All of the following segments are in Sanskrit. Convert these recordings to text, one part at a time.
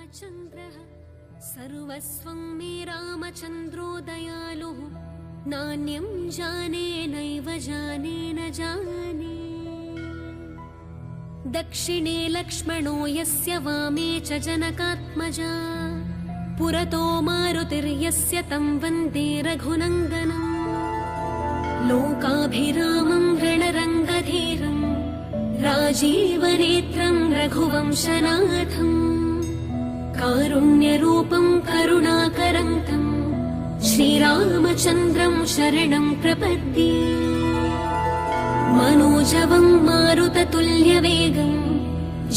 रामचन्द्रः सर्वस्वं मे रामचन्द्रो दयालुः नान्यं जाने नैव जाने न जाने। दक्षिणे लक्ष्मणो यस्य वामे च जनकात्मजा पुरतो मारुतिर्यस्य तं वन्दे रघुनन्दनम्। लोकाभिरामं रणरङ्गधीरं राजीवनेत्रं रघुवंशनाथम् कारुण्यरूपं करुणाकरं तं श्रीरामचन्द्रं शरणं प्रपद्ये। मनोजवं मारुततुल्यवेगं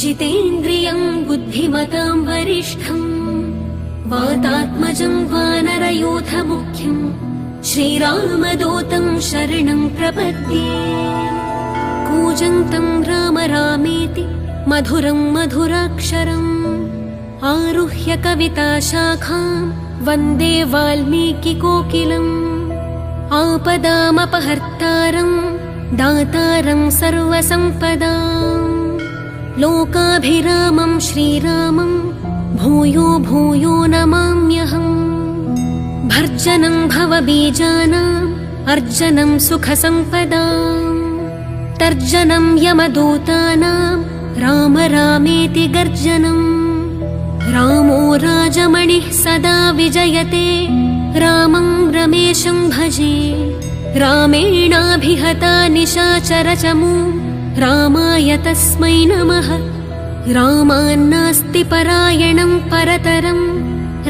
जितेन्द्रियं बुद्धिमतां वरिष्ठं वातात्मजं वानरयूथमुख्यं श्रीरामदूतं शरणं प्रपद्ये। कूजन्तं राम रामेति मधुरं मधुराक्षरम् आरुह्य कविताशाखां वन्दे वाल्मीकिकोकिलम्। आपदामपहर्तारं दातारं सर्वसम्पदां लोकाभिरामं श्रीरामं भूयो भूयो नमाम्यहम्। भर्जनं भवबीजानाम् अर्जनं सुखसम्पदाम् तर्जनं यमदूतानां राम रामेति गर्जनम्। रामो राजमणिः सदा विजयते रामं रमेशं भजे। रामेणाभिहता निशाचरचमू रामाय तस्मै नमः। रामान्नास्ति परायणं परतरं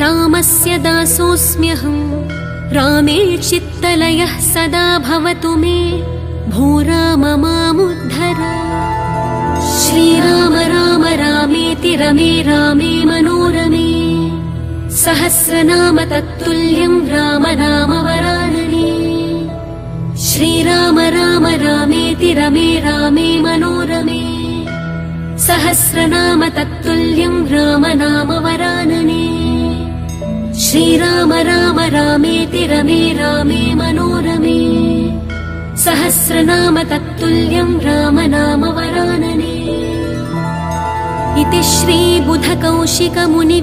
रामस्य दासोऽस्म्यहम्। रामे चित्तलयः सदा भवतु मे भो राम मामुद्धर। श्रीराम राम रामेति रमे रामे मनोरमे सहस्रनाम तत्तुल्यं राम नाम वरानने। श्रीराम राम रामेति रमे रामे मनोरमे सहस्रनाम तत्तुल्यं राम नाम वरानने। श्रीराम राम रामेति रमे रामे मनोरमे सहस्रनाम तत्तुल्यं राम नाम वरानने। इति श्री बुधकौशिक मुनि